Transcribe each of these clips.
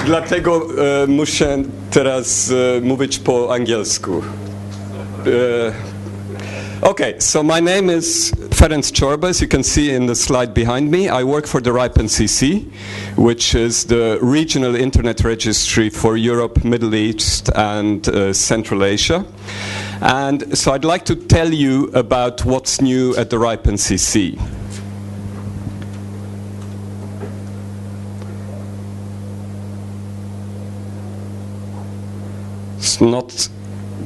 Dlatego muszę teraz mówić po angielsku. Okay, so my name is Ferenc Csorba, as you can see in the slide behind me. I work for the RIPE NCC, which is the regional internet registry for Europe, Middle East, and Central Asia. And so I'd like to tell you about what's new at the RIPE NCC.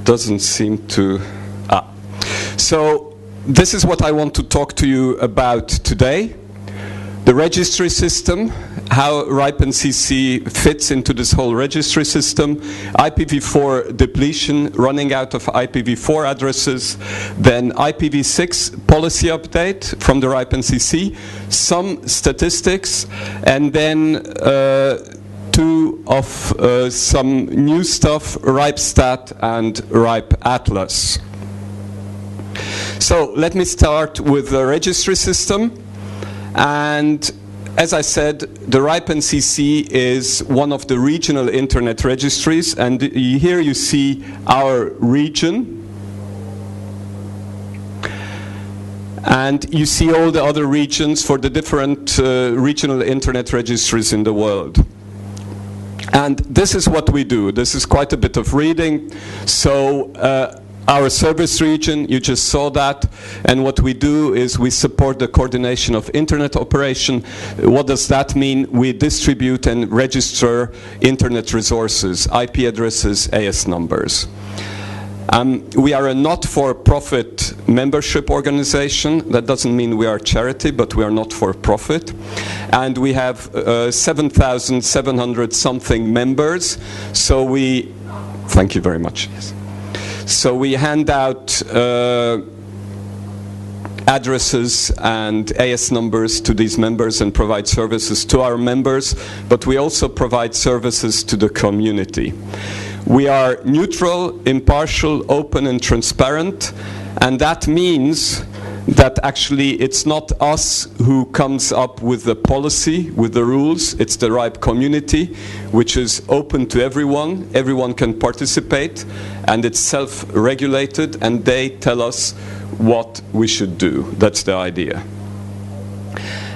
Doesn't seem to. So this is what I want to talk to you about today. The registry system, how RIPE NCC fits into this whole registry system, IPv4 depletion, running out of IPv4 addresses, then IPv6 policy update from the RIPE NCC, some statistics, and then two of some new stuff, RIPE-Stat and RIPE-Atlas. So let me start with the registry system. And as I said, the RIPE NCC is one of the regional internet registries. And here you see our region. And you see all the other regions for the different regional internet registries in the world. And this is what we do. This is quite a bit of reading. So our service region, you just saw that, and what we do is we support the coordination of internet operation. What does that mean? We distribute and register internet resources, IP addresses, AS numbers. We are a not-for-profit membership organization. That doesn't mean we are a charity, but we are not-for-profit. And we have 7,700 something members. So we, thank you very much. Yes. So we hand out addresses and AS numbers to these members and provide services to our members, but we also provide services to the community. We are neutral, impartial, open, and transparent, and that means that actually it's not us who comes up with the policy, with the rules. It's the RIPE community, which is open to everyone. Everyone can participate, and it's self-regulated, and they tell us what we should do. That's the idea.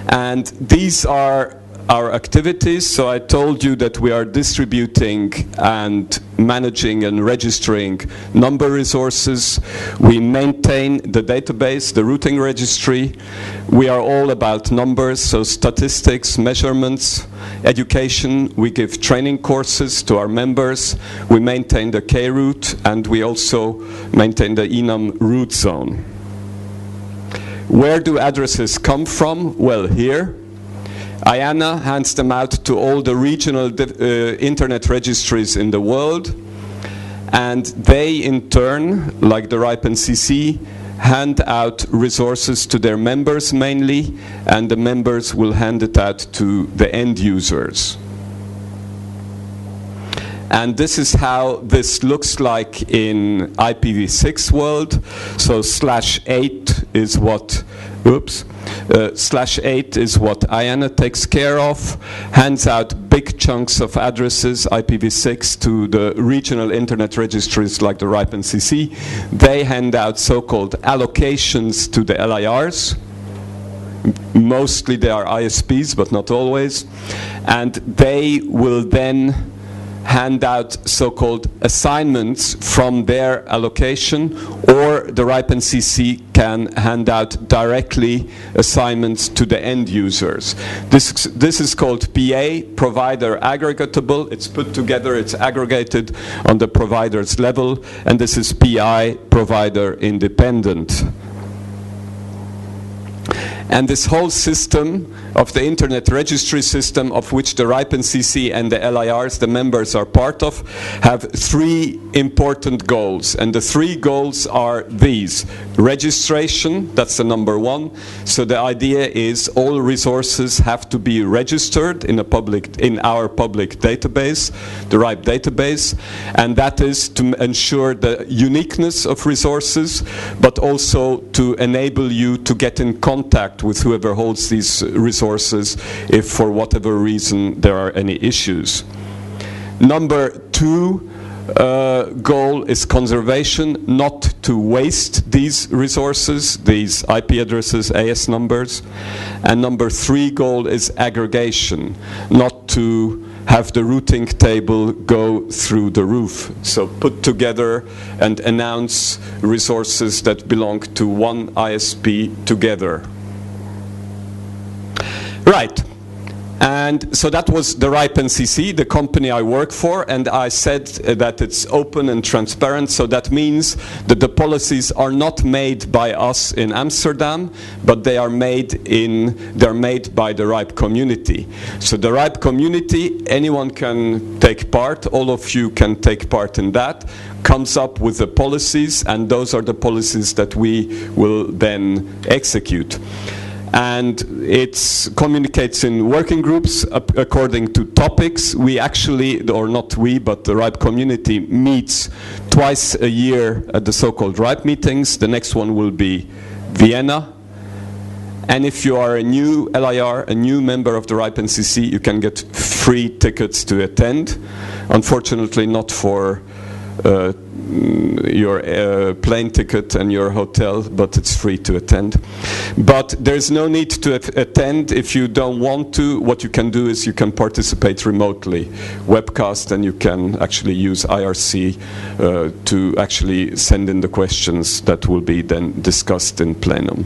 And these are our activities. So I told you that we are distributing and managing and registering number resources. We maintain the database, the routing registry. We are all about numbers, so statistics, measurements, education. We give training courses to our members. We maintain the K-route, and we also maintain the ENUM root zone. Where do addresses come from? Well, here. IANA hands them out to all the regional internet registries in the world, and they in turn, like the RIPE NCC, hand out resources to their members mainly, and the members will hand it out to the end users. And this is how this looks like in IPv6 world. So /8 is what, /8 is what IANA takes care of, hands out big chunks of addresses, IPv6, to the regional internet registries like the RIPE NCC. They hand out so-called allocations to the LIRs. Mostly they are ISPs, but not always. And they will then hand out so-called assignments from their allocation, or the RIPE NCC can hand out directly assignments to the end users. This is called PA, provider aggregatable. It's put together, it's aggregated on the provider's level, and this is PI, provider independent. And this whole system of the internet registry system, of which the RIPE NCC and the LIRs, the members, are part of, have three important goals. And the three goals are these. Registration, that's the number one. So the idea is all resources have to be registered in our public database, the RIPE database. And that is to ensure the uniqueness of resources, but also to enable you to get in contact with whoever holds these resources if for whatever reason there are any issues. Number 2 goal is conservation, not to waste these resources, these IP addresses, AS numbers. And number 3 goal is aggregation, not to have the routing table go through the roof. So put together and announce resources that belong to one ISP together. Right. And so that was the RIPE NCC, the company I work for, and I said that it's open and transparent, so that means that the policies are not made by us in Amsterdam, but they are made by the RIPE community. So the RIPE community, anyone can take part, all of you can take part in that, comes up with the policies, and those are the policies that we will then execute. And it communicates in working groups according to topics. We actually, or not we, but the RIPE community meets twice a year at the so-called RIPE meetings. The next one will be Vienna. And if you are a new LIR, a new member of the RIPE NCC, you can get free tickets to attend. Unfortunately, not for your plane ticket and your hotel, but it's free to attend. But there's no need to attend if you don't want to. What you can do is you can participate remotely, webcast, and you can actually use IRC to actually send in the questions that will be then discussed in plenum.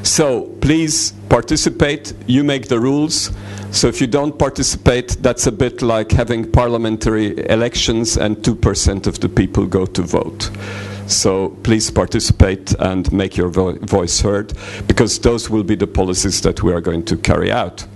So please participate, you make the rules. So if you don't participate, that's a bit like having parliamentary elections and 2% of the people go to vote. So please participate and make your voice heard, because those will be the policies that we are going to carry out.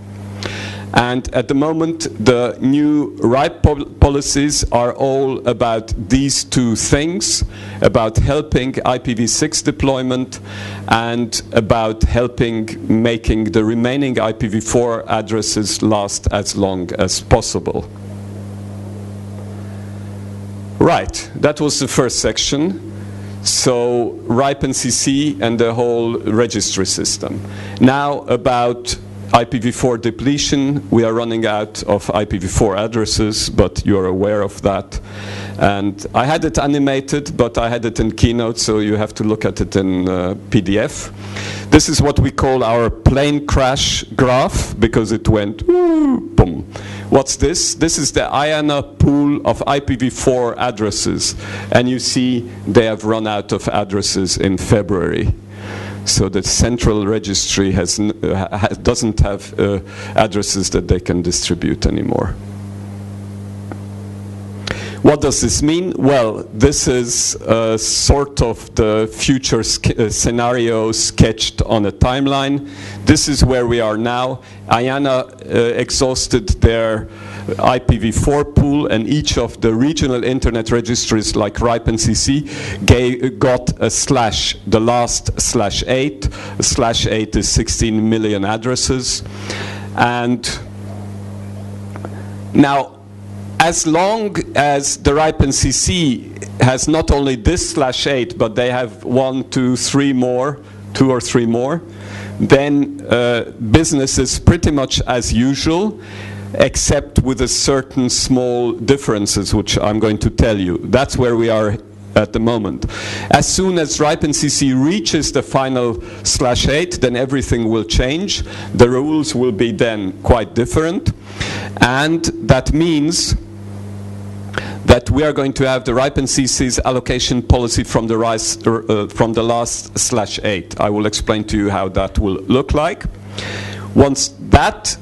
And at the moment, the new RIPE policies are all about these two things, about helping IPv6 deployment and about helping making the remaining IPv4 addresses last as long as possible. Right, that was the first section. So RIPE NCC and the whole registry system. Now about IPv4 depletion. We are running out of IPv4 addresses, but you're aware of that. And I had it animated, but I had it in Keynote, so you have to look at it in PDF. This is what we call our plane crash graph, because it went boom. What's this? This is the IANA pool of IPv4 addresses. And you see they have run out of addresses in February. So the central registry doesn't have addresses that they can distribute anymore. What does this mean? Well, this is sort of the future scenario sketched on a timeline. This is where we are now. IANA exhausted their IPv4 pool, and each of the regional internet registries like RIPE NCC got a slash, the last /8. /8 is 16 million addresses. And now, as long as the RIPE NCC has not only this /8, but they have 2 or 3 more, then business is pretty much as usual, except with a certain small differences, which I'm going to tell you. That's where we are at the moment. As soon as RIPE NCC reaches the final /8, then everything will change. The rules will be then quite different. And that means that we are going to have the RIPE NCC's allocation policy from the last /8. I will explain to you how that will look like. Once that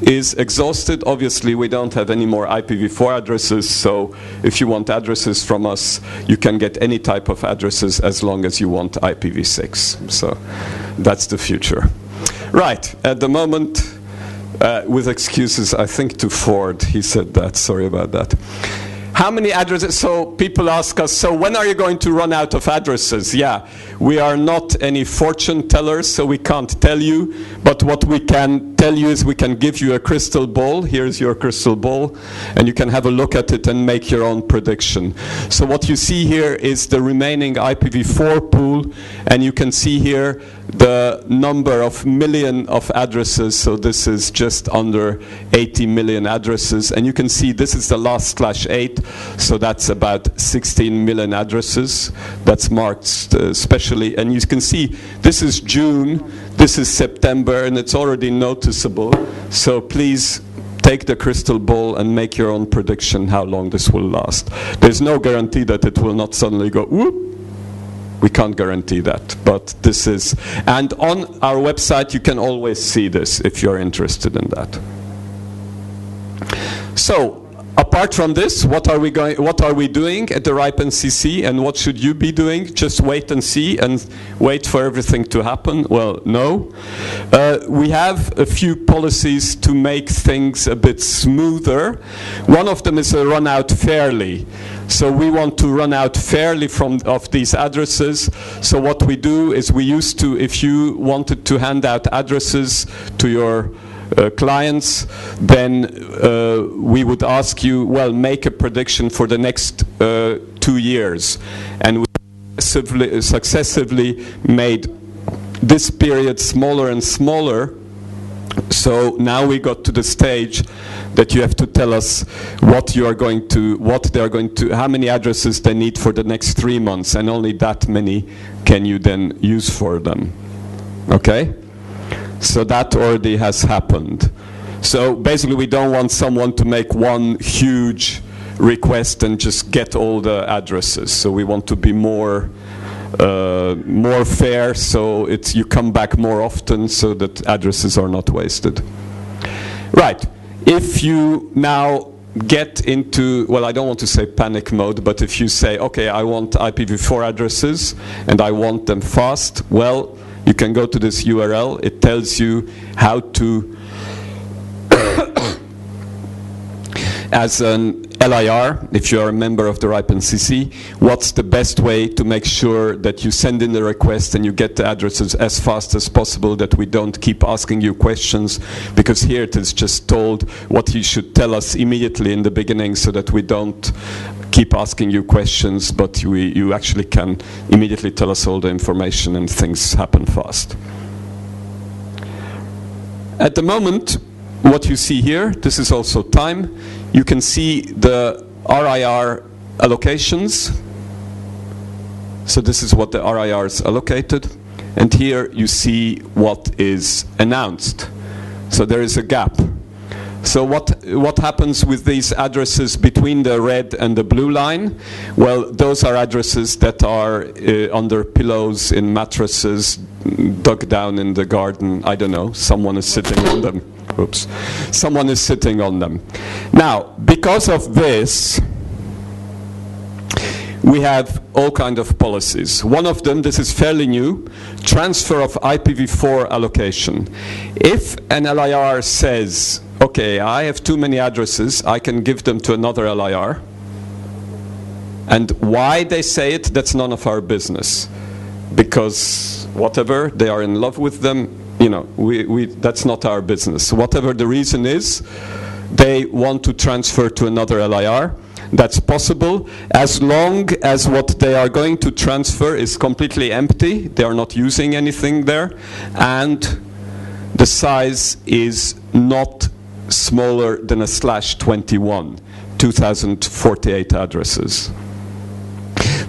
is exhausted, obviously we don't have any more IPv4 addresses, so if you want addresses from us, you can get any type of addresses as long as you want IPv6. So that's the future. Right, at the moment, with excuses, I think to Ford, he said that, sorry about that. How many addresses? So people ask us, so when are you going to run out of addresses? Yeah, we are not any fortune tellers, so we can't tell you. But what we can tell you is we can give you a crystal ball. Here's your crystal ball. And you can have a look at it and make your own prediction. So what you see here is the remaining IPv4 pool. And you can see here the number of million of addresses. So this is just under 80 million addresses. And you can see this is the last /8. So that's about 16 million addresses. That's marked specially. And you can see this is June, this is September, and it's already noticeable. So please take the crystal ball and make your own prediction how long this will last. There's no guarantee that it will not suddenly go whoop. We can't guarantee that, but this is, and on our website you can always see this if you're interested in that. So, apart from this, what are we doing at the RIPE NCC, and what should you be doing? Just wait and see and wait for everything to happen? Well, no. We have a few policies to make things a bit smoother. One of them is a run out fairly. So we want to run out fairly of these addresses. So what we do is we used to, if you wanted to hand out addresses to your clients, then we would ask you, well, make a prediction for the next 2 years. And we successively made this period smaller and smaller. So now we got to the stage that you have to tell us what you are going to, how many addresses they need for the next 3 months, and only that many can you then use for them. Okay? So that already has happened. So basically we don't want someone to make one huge request and just get all the addresses. So we want to be more fair, so you come back more often so that addresses are not wasted. Right. If you now get into, well, I don't want to say panic mode, but if you say, okay, I want IPv4 addresses and I want them fast, well, you can go to this URL. It tells you how to, as an LIR, if you are a member of the RIPE NCC, what's the best way to make sure that you send in the request and you get the addresses as fast as possible, that we don't keep asking you questions, because here it is just told what you should tell us immediately in the beginning so that we don't keep asking you questions, but you actually can immediately tell us all the information and things happen fast. At the moment, what you see here, this is also time. You can see the RIR allocations. So this is what the RIR is allocated. And here you see what is announced. So there is a gap. So what happens with these addresses between the red and the blue line? Well, those are addresses that are under pillows, in mattresses, dug down in the garden. I don't know, someone is sitting on them. Oops. Someone is sitting on them. Now, because of this, we have all kinds of policies. One of them, this is fairly new, transfer of IPv4 allocation. If an LIR says, okay, I have too many addresses, I can give them to another LIR. And why they say it, that's none of our business. Because whatever, they are in love with them, you know, that's not our business. Whatever the reason is, they want to transfer to another LIR. That's possible as long as what they are going to transfer is completely empty. They are not using anything there. And the size is not smaller than a /21, 2048 addresses.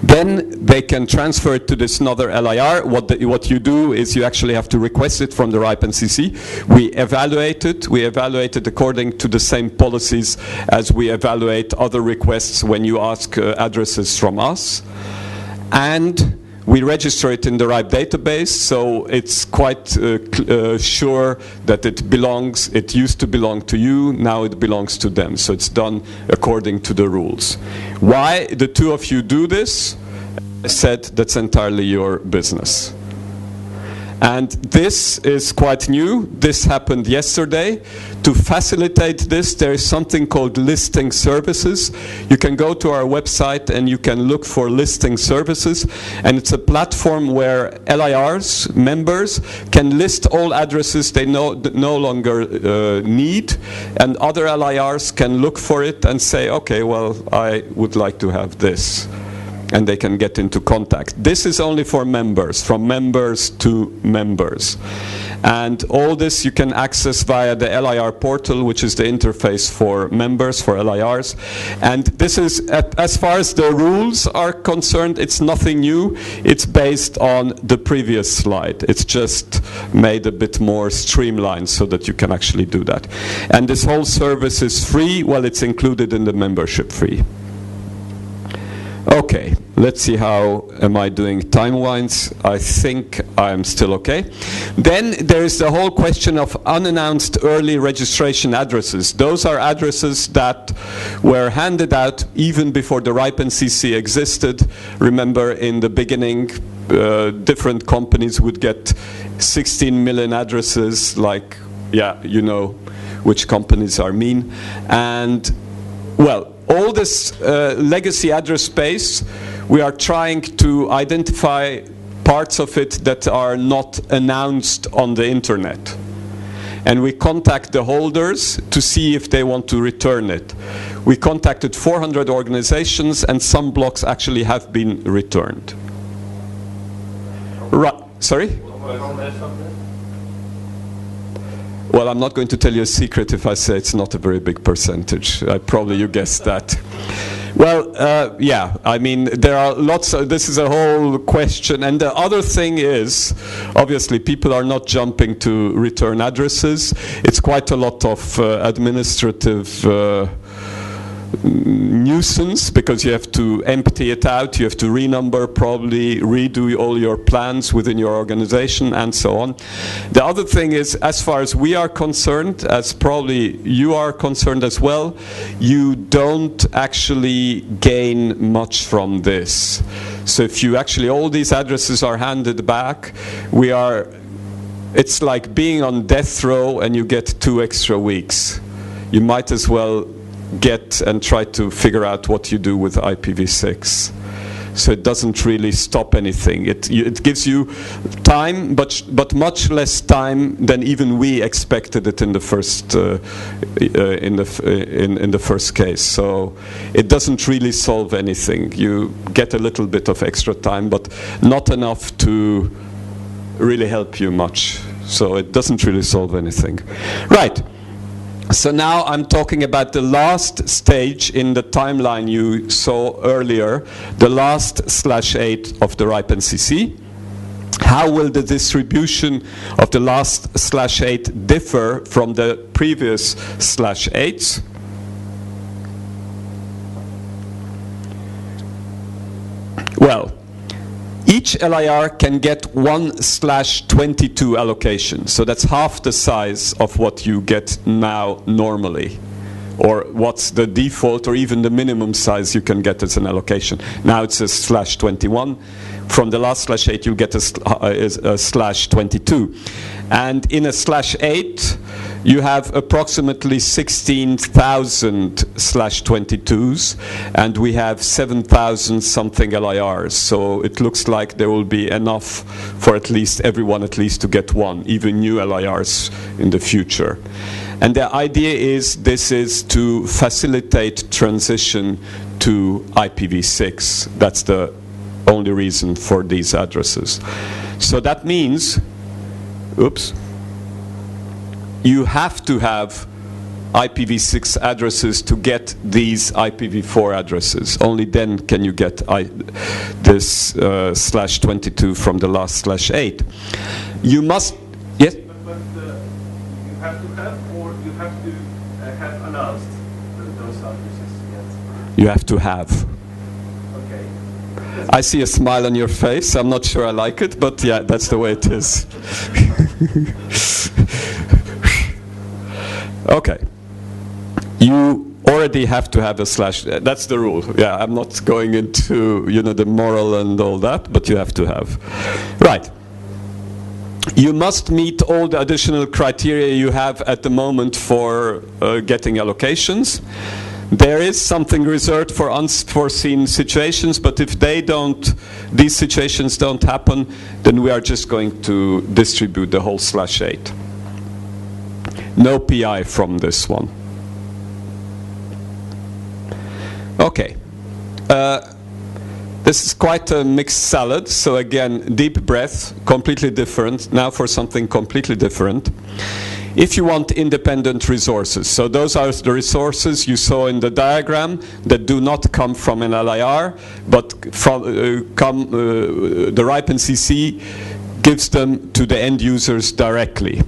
Then they can transfer it to this another LIR. What you do is you actually have to request it from the RIPE NCC. We evaluate it. We evaluate it according to the same policies as we evaluate other requests when you ask addresses from us. And we register it in the RIPE database, so it's quite sure that it used to belong to you, now it belongs to them. So it's done according to the rules. Why the two of you do this? I said that's entirely your business. And this is quite new. This happened yesterday. To to facilitate this, there is something called listing services. You can go to our website and you can look for listing services, and it's a platform where LIRs, members, can list all addresses they no longer need, and other LIRs can look for it and say, okay, well, I would like to have this. And they can get into contact. This is only for members, from members to members. And all this you can access via the LIR portal, which is the interface for members, for LIRs. And this is, as far as the rules are concerned, it's nothing new. It's based on the previous slide. It's just made a bit more streamlined so that you can actually do that. And this whole service is free. Well, it's included in the membership fee. Okay, let's see how am I doing time-wise. I think I'm still okay. Then there is the whole question of unannounced early registration addresses. Those are addresses that were handed out even before the RIPE NCC existed. Remember, in the beginning, different companies would get 16 million addresses, like, yeah, you know which companies are mean. And, well, all this legacy address space, we are trying to identify parts of it that are not announced on the internet. And we contact the holders to see if they want to return it. We contacted 400 organizations, and some blocks actually have been returned. Sorry? Well, I'm not going to tell you a secret if I say it's not a very big percentage. Probably you guessed that. Well, yeah, I mean, there are lots of, this is a whole question. And the other thing is, obviously, people are not jumping to return addresses. It's quite a lot of administrative nuisance, because you have to empty it out, you have to renumber, probably redo all your plans within your organization, and so on. The other thing is, as far as we are concerned, as probably you are concerned as well, you don't actually gain much from this. So if you actually, all these addresses are handed back, it's like being on death row and you get 2 extra weeks. You might as well get and try to figure out what you do with IPv6. So it doesn't really stop anything. It gives you time, but much less time than even we expected it in the first in the first case. So it doesn't really solve anything. You get a little bit of extra time, but not enough to really help you much. So it doesn't really solve anything. Right. So now I'm talking about the last stage in the timeline you saw earlier, the last /8 of the RIPE NCC. How will the distribution of the last /8 differ from the previous /8s? Well, each LIR can get 1/22 allocation. So that's half the size of what you get now normally, or what's the default or even the minimum size you can get as an allocation. Now it's a /21. From the last /8 you'll get a /22. And in a /8 you have approximately 16,000 /22s, and we have 7,000 something LIRs. So it looks like there will be enough for at least everyone to get one, even new LIRs in the future. And the idea is this is to facilitate transition to IPv6. That's the only reason for these addresses. So that means, you have to have IPv6 addresses to get these IPv4 addresses. Only then can you get this /22 from the last /8. You must, yes? But you have to have, or you have to have announced those addresses yet? You have to have. Okay. I see a smile on your face. I'm not sure I like it, but yeah, that's the way it is. Okay. You already have to have a /. That's the rule. Yeah, I'm not going into the moral and all that, but you have to have. Right. You must meet all the additional criteria you have at the moment for getting allocations. There is something reserved for unforeseen situations, but if these situations don't happen, then we are just going to distribute the whole /8. No PI from this one. Okay. This is quite a mixed salad, so again, deep breath, completely different. Now for something completely different. If you want independent resources, so those are the resources you saw in the diagram that do not come from an LIR, but from the RIPE NCC gives them to the end users directly.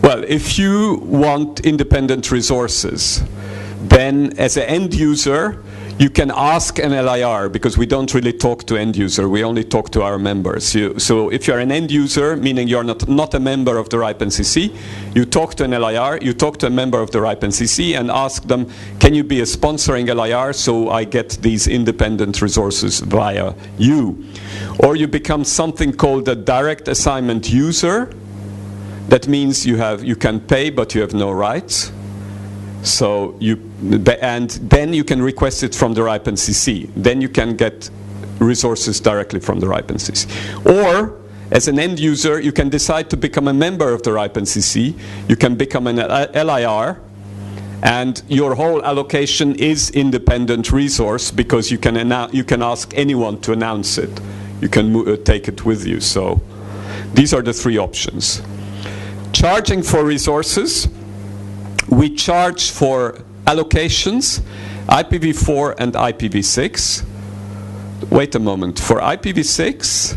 Well, if you want independent resources, then as an end user, you can ask an LIR, because we don't really talk to end user, we only talk to our members. So if you're an end user, meaning you're not a member of the RIPE NCC, you talk to an LIR, you talk to a member of the RIPE NCC and ask them, can you be a sponsoring LIR so I get these independent resources via you? Or you become something called a direct assignment user. That means you can pay, but you have no rights. So and then you can request it from the RIPE NCC. Then you can get resources directly from the RIPE NCC. Or, as an end user, you can decide to become a member of the RIPE NCC. You can become an LIR, and your whole allocation is independent resource because you can ask anyone to announce it. You can take it with you. So these are the three options. Charging for resources. We charge for allocations, IPv4 and IPv6. Wait a moment. For IPv6,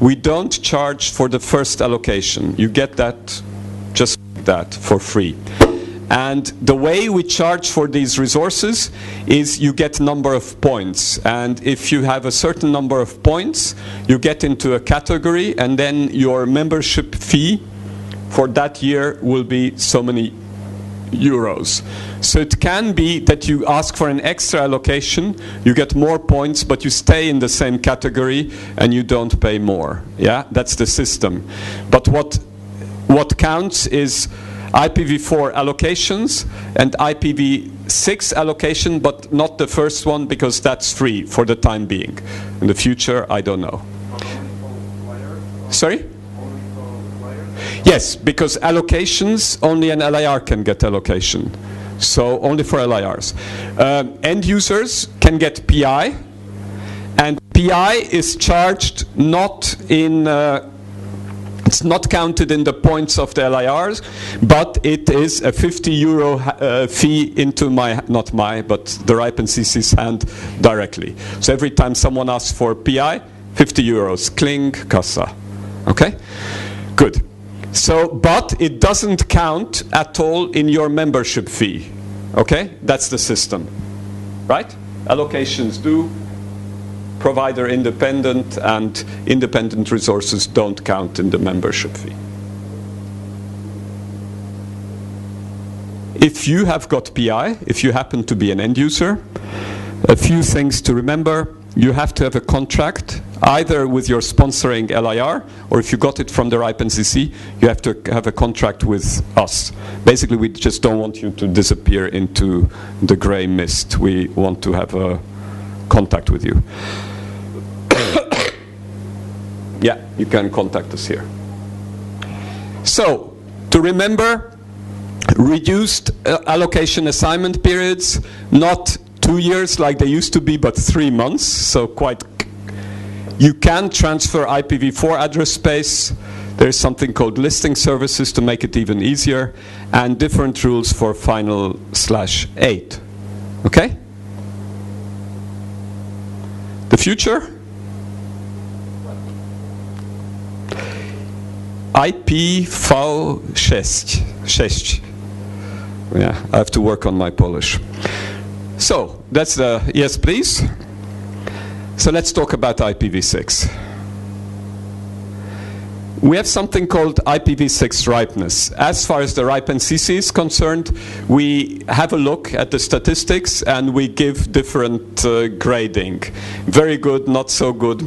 we don't charge for the first allocation. You get that just like that for free. And the way we charge for these resources is you get number of points. And if you have a certain number of points, you get into a category, and then your membership fee for that year will be so many euros. So it can be that you ask for an extra allocation, you get more points, but you stay in the same category and you don't pay more. Yeah, that's the system. But what counts is IPv4 allocations and IPv6 allocation, but not the first one because that's free for the time being. In the future, I don't know. Sorry? Yes, because allocations, only an LIR can get allocation. So only for LIRs. End users can get PI, and PI is charged not in, it's not counted in the points of the LIRs, but it is a 50 euro fee into not my, but the RIPE NCC's hand directly. So every time someone asks for PI, 50 euros, cling, kassa. Okay? Good. So, but it doesn't count at all in your membership fee. Okay? That's the system. Right? Allocations do, provider independent, and independent resources don't count in the membership fee. If you have got PI, if you happen to be an end user, a few things to remember. You have to have a contract, either with your sponsoring LIR, or if you got it from the RIPE NCC, you have to have a contract with us. Basically, we just don't want you to disappear into the gray mist. We want to have a contact with you. Yeah, you can contact us here. So, to remember, reduced allocation assignment periods, not 2 years like they used to be, but 3 months, so quite. You can transfer IPv4 address space. There's something called listing services to make it even easier, and different rules for final /8. Okay? The future? IPv6. Yeah, I have to work on my Polish. So, that's the, yes please. So let's talk about IPv6. We have something called IPv6 ripeness. As far as the RIPE NCC is concerned, we have a look at the statistics and we give different grading. Very good, not so good,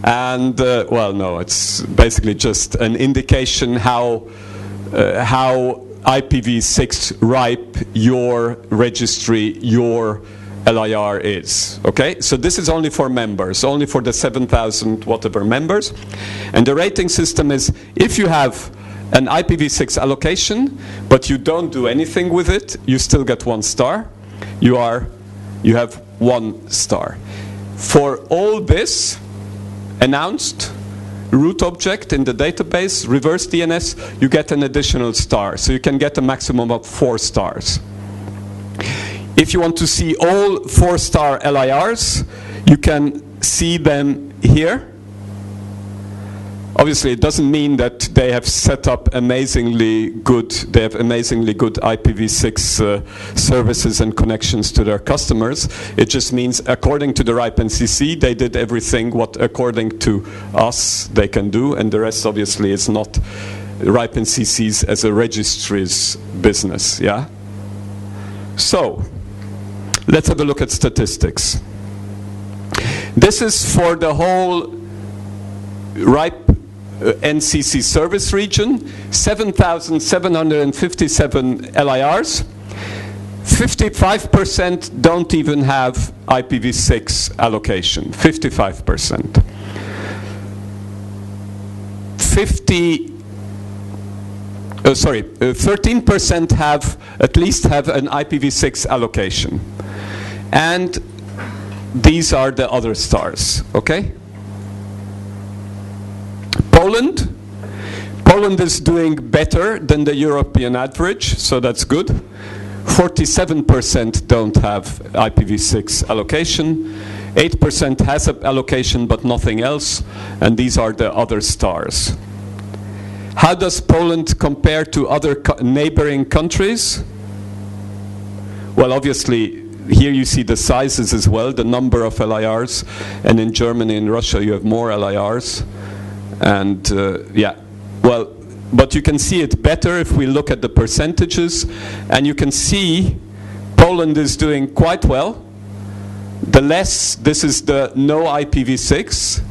And well, no, it's basically just an indication how IPv6 ripe your registry, your LIR is. Okay, so this is only for members, only for the 7,000 whatever members. And the rating system is, if you have an IPv6 allocation, but you don't do anything with it, you still get 1 star. You have 1 star. For all this announced root object in the database, reverse DNS, you get an additional star. So you can get a maximum of 4 stars. If you want to see all 4-star LIRs, you can see them here. Obviously, it doesn't mean that they have set up amazingly good IPv6 services and connections to their customers. It just means, according to the RIPE NCC, they did everything what, according to us, they can do, and the rest, obviously, is not RIPE NCC's as a registry's business. Yeah. So, let's have a look at statistics. This is for the whole RIPE NCC service region, 7,757 LIRs. 55% don't even have IPv6 allocation. 55%. 13% at least have an IPv6 allocation. And these are the other stars, okay? Poland is doing better than the European average, so that's good. 47% don't have IPv6 allocation. 8% has an allocation but nothing else, and these are the other stars. How does Poland compare to other neighboring countries? Well, obviously, here you see the sizes as well, the number of LIRs, and in Germany and Russia you have more LIRs. And yeah, well, but you can see it better if we look at the percentages, and you can see Poland is doing quite well. The less, this is the no IPv6,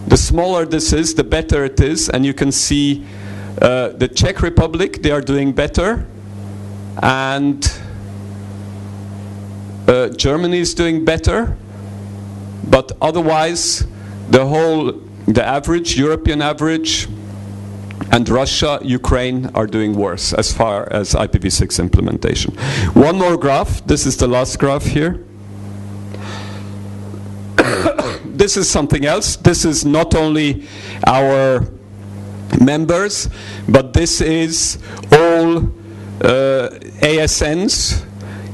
the smaller this is, the better it is, and you can see the Czech Republic, they are doing better, and Germany is doing better, but otherwise the average, European average, and Russia, Ukraine are doing worse as far as IPv6 implementation. One more graph, this is the last graph here. This is something else. This is not only our members, but this is all ASNs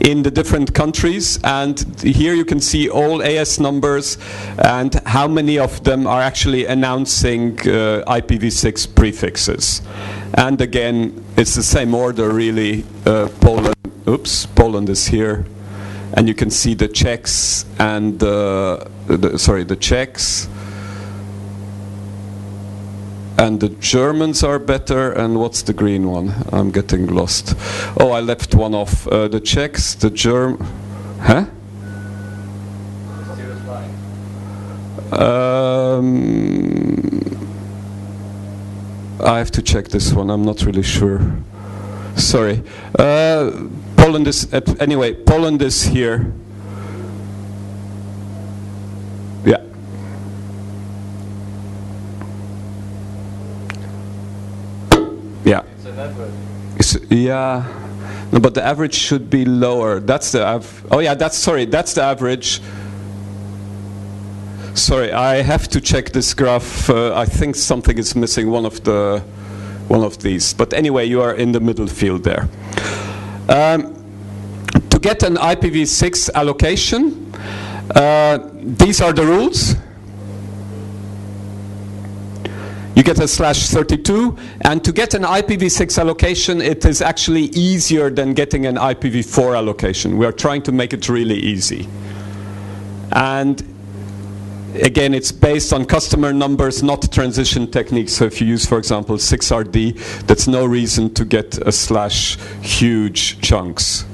in the different countries, and here you can see all AS numbers and how many of them are actually announcing IPv6 prefixes. And again, it's the same order really. Poland is here, and you can see the Czechs and the Czechs and the Germans are better, and what's the green one? I'm getting lost. Oh, I left one off. The Czechs, the huh? I have to check this one. I'm not really sure. Sorry. Poland is anyway. Poland is here. Yeah. Yeah. Yeah. No, but the average should be lower. That's the oh yeah, that's the average. Sorry, I have to check this graph. I think something is missing, one of these. But anyway, you are in the middle field there. To get an IPv6 allocation, these are the rules. You get a /32, and to get an IPv6 allocation, it is actually easier than getting an IPv4 allocation. We are trying to make it really easy. And again, it's based on customer numbers, not transition techniques. So if you use, for example, 6RD, that's no reason to get a / huge chunks.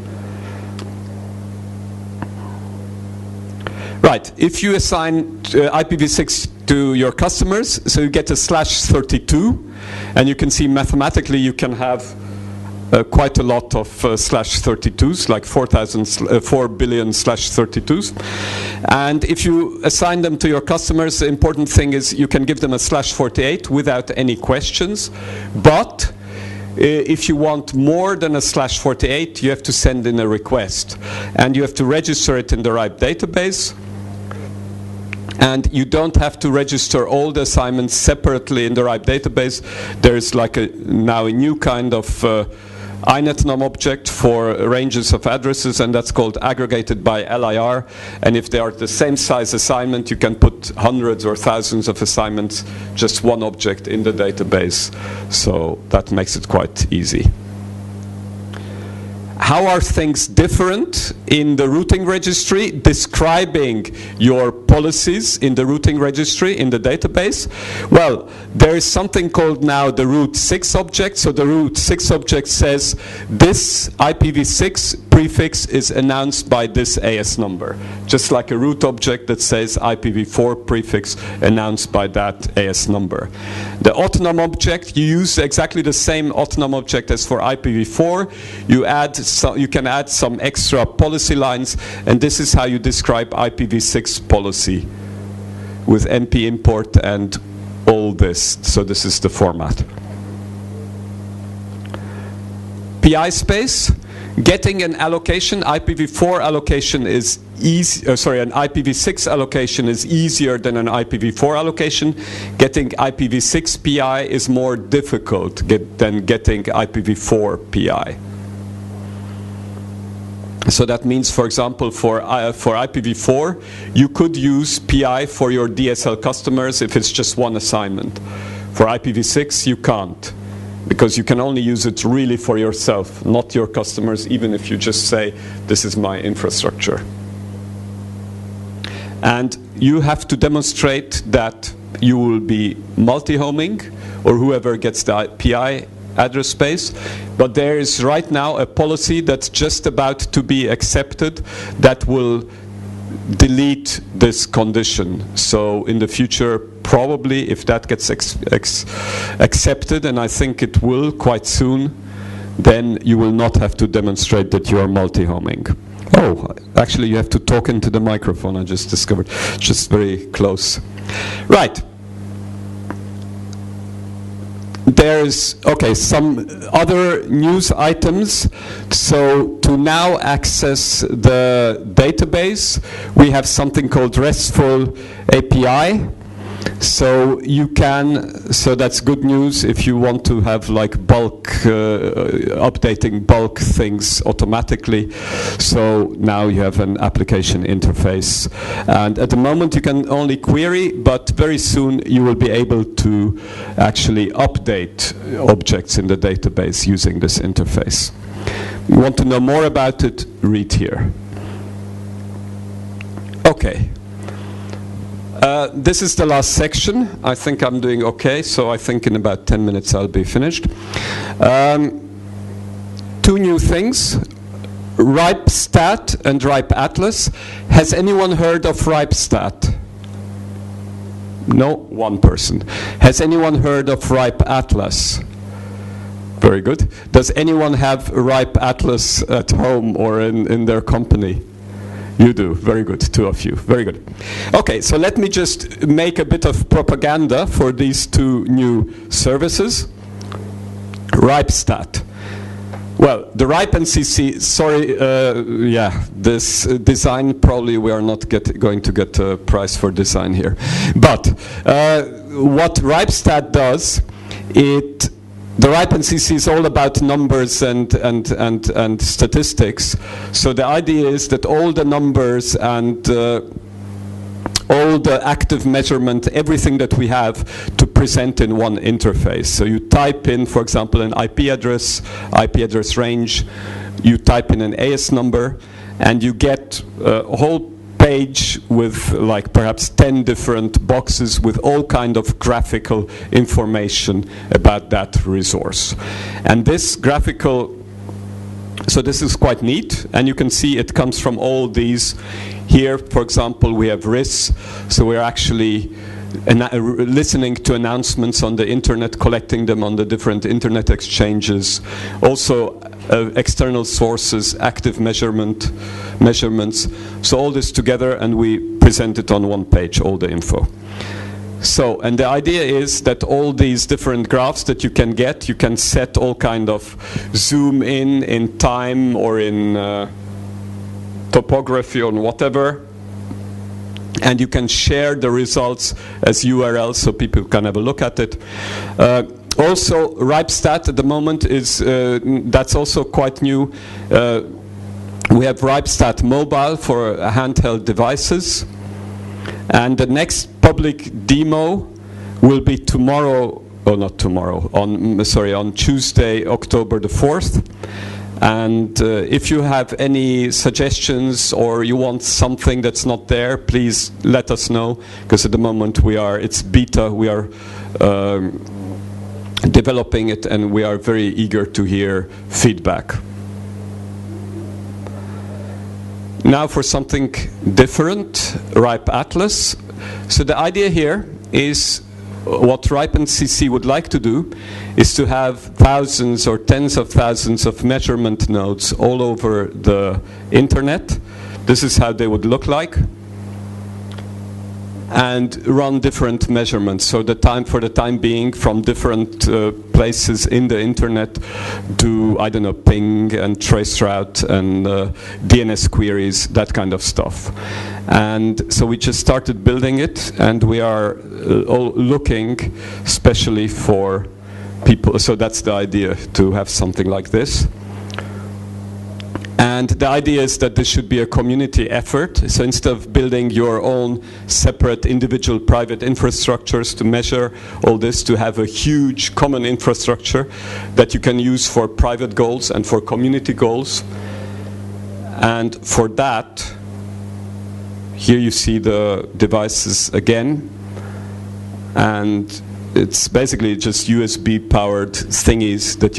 Right, if you assign IPv6 to your customers, so you get a /32, and you can see mathematically you can have quite a lot of /32s, like 4 billion /32s. And if you assign them to your customers, the important thing is you can give them a /48 without any questions. But if you want more than a /48, you have to send in a request. And you have to register it in the RIPE database. And you don't have to register all the assignments separately in the RIPE database. There's like now a new kind of INetNum object for ranges of addresses, and that's called aggregated by LIR. And if they are the same size assignment, you can put hundreds or thousands of assignments, just one object in the database. So that makes it quite easy. How are things different in the routing registry? Describing your policies in the routing registry in the database. Well, there is something called now the root 6 object. So the root 6 object says this IPv6 prefix is announced by this AS number. Just like a root object that says IPv4 prefix announced by that AS number. The autonome object, you use exactly the same autonome object as for IPv4. You can add some extra policy lines, and this is how you describe IPv6 policy with np import and all this. So this is the format. PI space, getting an allocation, IPv4 allocation is easy. An IPv6 allocation is easier than an IPv4 allocation. Getting IPv6 PI is more difficult than getting IPv4 PI. So that means, for example, for IPv4, you could use PI for your DSL customers if it's just one assignment. For IPv6, you can't, because you can only use it really for yourself, not your customers, even if you just say, this is my infrastructure. And you have to demonstrate that you will be multi-homing, or whoever gets the PI address space, but there is right now a policy that's just about to be accepted that will delete this condition. So in the future, probably if that gets accepted, and I think it will quite soon, then you will not have to demonstrate that you are multi-homing. Oh, actually you have to talk into the microphone, I just discovered. Just very close. Right. There's, some other news items. So to now access the database, we have something called RESTful API. So you can, so that's good news if you want to have like bulk, updating bulk things automatically. So now you have an application interface. And at the moment you can only query, but very soon you will be able to actually update objects in the database using this interface. You want to know more about it, read here. Okay. This is the last section. I think I'm doing okay, so I think in about 10 minutes I'll be finished. Two new things, RIPE-STAT and RIPE-ATLAS. Has anyone heard of RIPE-STAT? No? One person. Has anyone heard of RIPE-ATLAS? Very good. Does anyone have RIPE-ATLAS at home or in their company? You do. Very good. Two of you. Very good. Okay, so let me just make a bit of propaganda for these two new services. RIPE-STAT. Well, the RIPE NCC, sorry, this design, probably we are not going to get a prize for design here. But what RIPE-STAT does, the RIPE NCC is all about numbers and statistics. So the idea is that all the numbers and all the active measurement, everything that we have to present in one interface. So you type in, for example, an IP address range, you type in an AS number, and you get a whole page with like perhaps 10 different boxes with all kind of graphical information about that resource. And this graphical, so this is quite neat, and you can see it comes from all these. Here, for example, we have RIS, so we're actually listening to announcements on the internet, collecting them on the different internet exchanges, also external sources, active measurements. So all this together, and we present it on one page, all the info. So, and the idea is that all these different graphs that you can get, you can set all kind of zoom in time or in topography or whatever. And you can share the results as URLs so people can have a look at it. Also, RipeStat at the moment is, that's also quite new. We have RipeStat Mobile for handheld devices. And the next public demo will be tomorrow, or not tomorrow, on Tuesday, October the 4th. And if you have any suggestions or you want something that's not there, please let us know, because at the moment it's beta, we are developing it, and we are very eager to hear feedback. Now for something different, Ripe Atlas. So the idea here is, what Ripe NCC would like to do is to have thousands or tens of thousands of measurement nodes all over the internet. This is how they would look like. And run different measurements. So for the time being, from different places in the internet, do, I don't know, ping and traceroute and DNS queries, that kind of stuff. And so we just started building it, and we are looking especially for people. So that's the idea, to have something like this. And the idea is that this should be a community effort. So instead of building your own separate individual private infrastructures to measure all this, to have a huge common infrastructure that you can use for private goals and for community goals. And for that, here you see the devices again. And it's basically just USB powered thingies that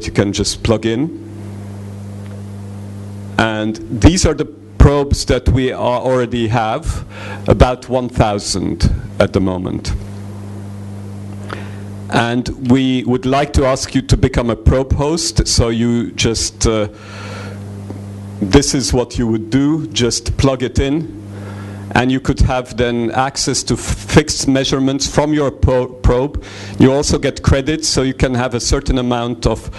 you can just plug in. And these are the probes that we already have, about 1,000 at the moment. And we would like to ask you to become a probe host, so you just, this is what you would do, just plug it in. And you could have then access to fixed measurements from your probe. You also get credits, so you can have a certain amount of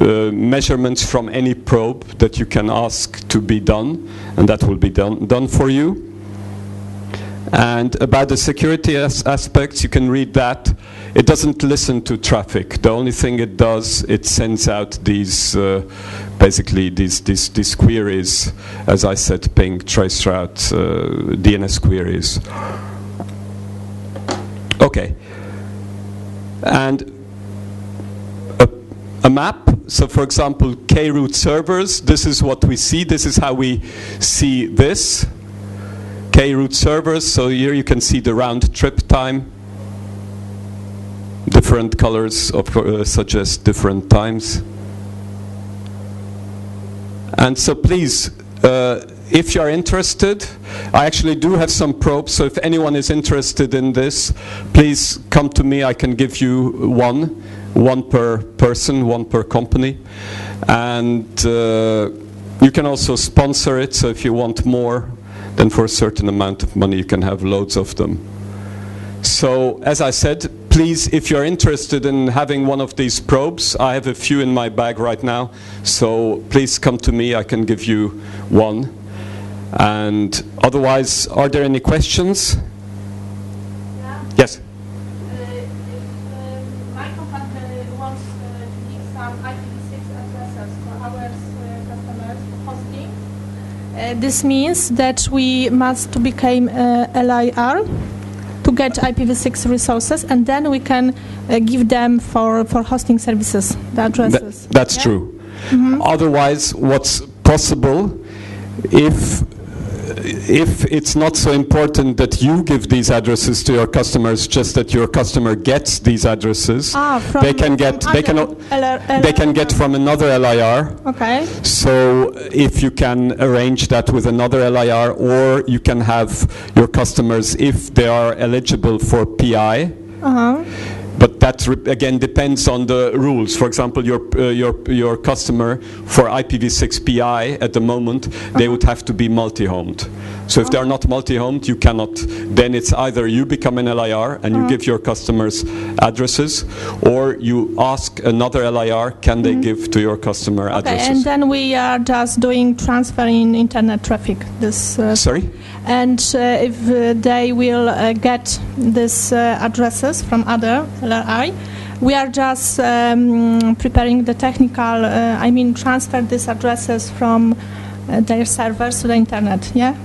measurements from any probe that you can ask to be done, and that will be done for you. And about the security aspects, you can read that. It doesn't listen to traffic. The only thing it does, it sends out these, basically these queries, as I said, ping, traceroute, DNS queries. Okay. And a map. So for example, K-root servers, this is what we see. This is how we see this. K-root servers, so here you can see the round trip time. Different colors suggest different times. And so please, if you're interested, I actually do have some probes, so if anyone is interested in this, please come to me. I can give you one per person, one per company. And you can also sponsor it, so if you want more, then for a certain amount of money you can have loads of them. So, as I said, please, if you're interested in having one of these probes, I have a few in my bag right now, so please come to me, I can give you one. And otherwise, are there any questions? Yeah. Yes? If my company wants to give some IPv6 addresses for our customers for hosting, this means that we must become LIR to get IPv6 resources, and then we can give them for hosting services, the addresses. That's true. Mm-hmm. Otherwise, what's possible, if if it's not so important that you give these addresses to your customers, just that your customer gets these addresses, they can get from another LIR. Okay. So if you can arrange that with another LIR, or you can have your customers, if they are eligible for PI. But that again depends on the rules. For example, your customer for IPv6 PI at the moment, they would have to be multi-homed. So if they're not multi-homed, you cannot. Then it's either you become an LIR and you give your customers addresses, or you ask another LIR, can they give to your customer addresses? And then we are just doing transferring internet traffic. Sorry? And if they will get these addresses from other LRI, we are just preparing the technical, transfer these addresses from their servers to the internet, yeah?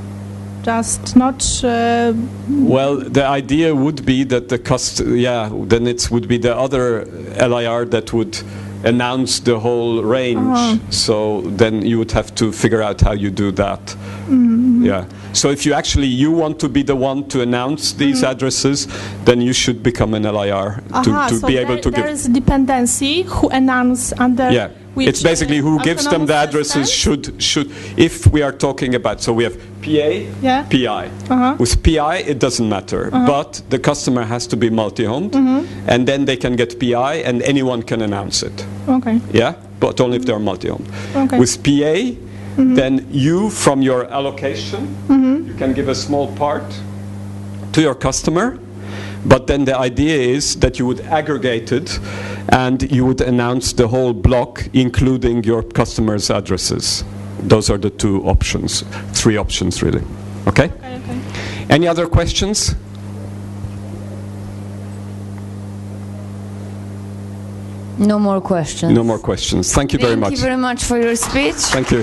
Just not... Well, the idea would be that then it would be the other LIR that would announce the whole range. So then you would have to figure out how you do that. Yeah. So if you want to be the one to announce these addresses, then you should become an LIR to be able to give. There is a dependency who announce under. Yeah. It's basically who gives them the addresses should. If we are talking about, so we have PA, PI. With PI, it doesn't matter, but the customer has to be multi-homed, and then they can get PI, and anyone can announce it. Okay. Yeah, but only if they're multi-homed. Okay. With PA, then you, from your allocation, you can give a small part to your customer. But then the idea is that you would aggregate it and you would announce the whole block, including your customers' addresses. Those are the three options really. Okay? Okay. Any other questions? No more questions. No more questions. Thank you very much. Thank you very much for your speech. Thank you.